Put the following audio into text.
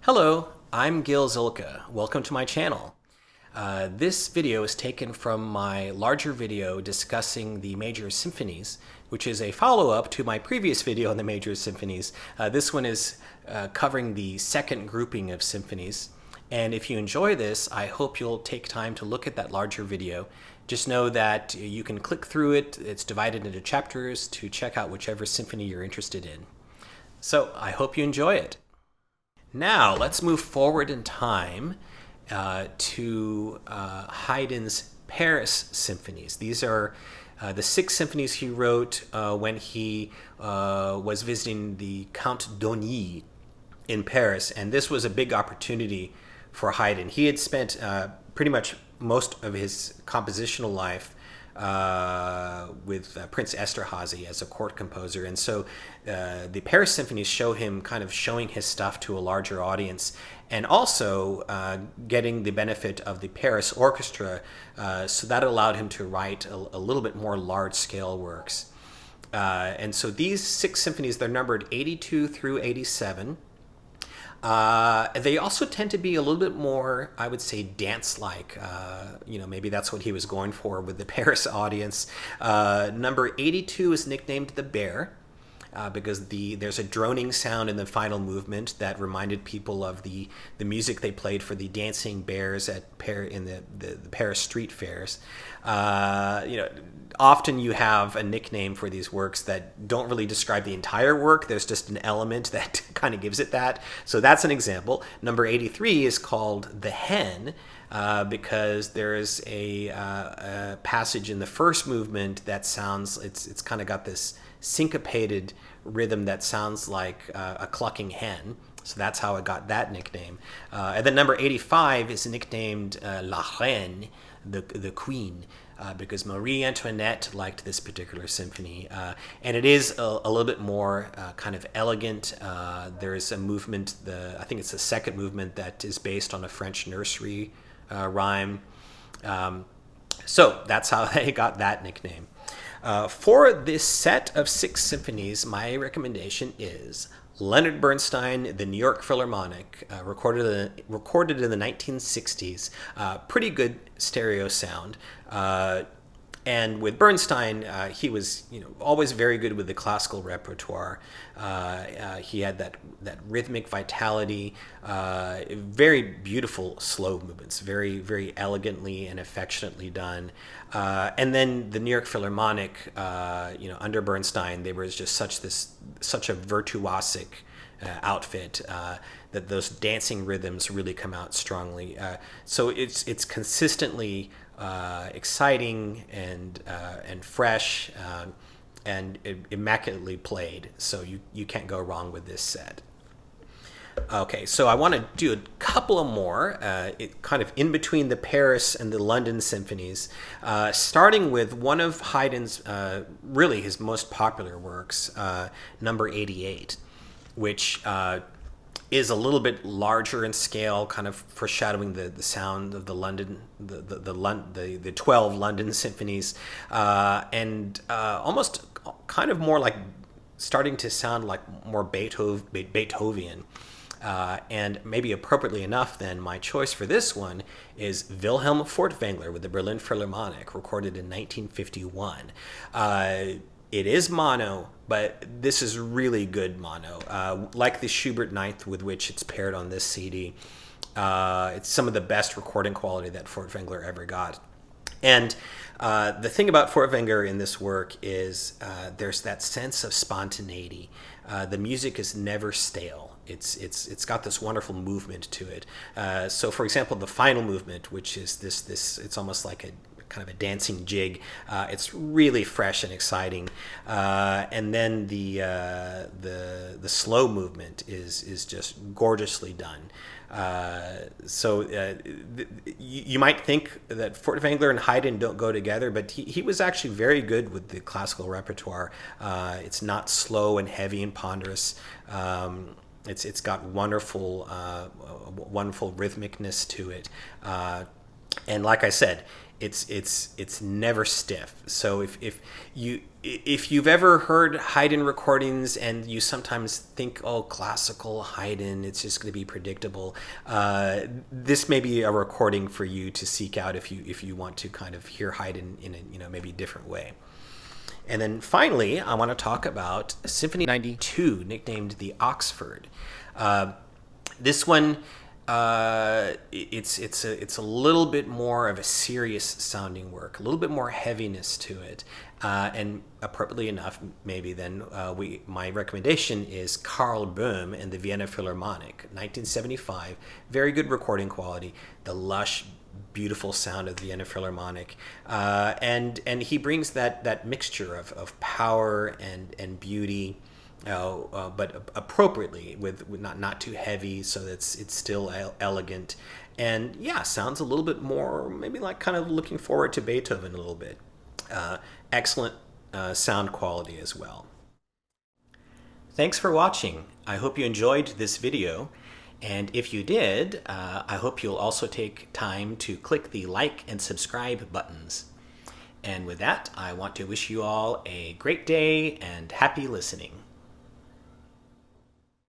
Hello, I'm Gil Zilkha. Welcome to my channel. This video is taken from my larger video discussing the major symphonies, which is a follow-up to my previous video on the major symphonies. This one is covering the second grouping of symphonies. And if you enjoy this, I hope you'll take time to look at that larger video. Just know that you can click through it. It's divided into chapters to check out whichever symphony you're interested in. So I hope you enjoy it. Now let's move forward in time to Haydn's Paris symphonies. These are the 6 symphonies he wrote when he was visiting the Count d'Osny in Paris, and this was a big opportunity for Haydn. He had spent pretty much most of his compositional life with Prince Esterhazy as a court composer, and so the Paris symphonies show him kind of showing his stuff to a larger audience, and also getting the benefit of the Paris orchestra, so that allowed him to write a little bit more large-scale works. And so these 6 symphonies, they're numbered 82 through 87. They also tend to be a little bit more, I would say, dance-like. Maybe that's what he was going for with the Paris audience. Number 82 is nicknamed the Bear, because there's a droning sound in the final movement that reminded people of the music they played for the dancing bears in the Paris street fairs. Often you have a nickname for these works that don't really describe the entire work. There's just an element that kind of gives it that. So that's an example. Number 83 is called The Hen, because there is a passage in the first movement that sounds, it's kind of got this syncopated rhythm that sounds like a clucking hen. So that's how it got that nickname. And then number 85 is nicknamed La Reine, the Queen, because Marie Antoinette liked this particular symphony. And it is a little bit more kind of elegant. There is a movement, I think it's the second movement, that is based on a French nursery rhyme. So that's how they got that nickname. For this set of 6 symphonies, my recommendation is Leonard Bernstein, the New York Philharmonic, recorded in the 1960s. Pretty good stereo sound. And with Bernstein, he was always very good with the classical repertoire. He had that rhythmic vitality, very beautiful slow movements, very, very elegantly and affectionately done. And then the New York Philharmonic, under Bernstein, they were just such a virtuosic outfit that those dancing rhythms really come out strongly. So it's consistently exciting and fresh and immaculately played. So you can't go wrong with this set. Okay, so I want to do a couple of more, kind of in between the Paris and the London symphonies, starting with one of Haydn's, really his most popular works, number 88, which is a little bit larger in scale, kind of foreshadowing the sound of the 12 London symphonies, and almost kind of more like starting to sound like more Beethoven. And maybe appropriately enough, then, my choice for this one is Wilhelm Furtwängler with the Berlin Philharmonic, recorded in 1951. It is mono, but this is really good mono. Like the Schubert Ninth with which it's paired on this CD. It's some of the best recording quality that Furtwängler ever got. And the thing about Furtwängler in this work is there's that sense of spontaneity. The music is never stale. It's got this wonderful movement to it. So, for example, the final movement, which is this it's almost like a kind of a dancing jig. It's really fresh and exciting. And then the slow movement is just gorgeously done. You might think that Furtwängler and Haydn don't go together, but he was actually very good with the classical repertoire. It's not slow and heavy and ponderous. It's got wonderful rhythmicness to it. And like I said, it's never stiff. So if you've ever heard Haydn recordings and you sometimes think, oh, classical Haydn, it's just going to be predictable, this may be a recording for you to seek out if you want to kind of hear Haydn in a maybe different way. And then finally, I want to talk about Symphony 92, nicknamed the Oxford. This one, it's a little bit more of a serious sounding work, a little bit more heaviness to it, and appropriately enough, maybe then my recommendation is Karl Böhm and the Vienna Philharmonic, 1975. Very good recording quality, the lush, beautiful sound of the Vienna Philharmonic, and he brings that mixture of power and beauty. But appropriately, with not too heavy, so that it's still elegant, and yeah, sounds a little bit more maybe like kind of looking forward to Beethoven a little bit. Excellent sound quality as well. Thanks for watching. I hope you enjoyed this video, and if you did, I hope you'll also take time to click the like and subscribe buttons. And with that, I want to wish you all a great day and happy listening.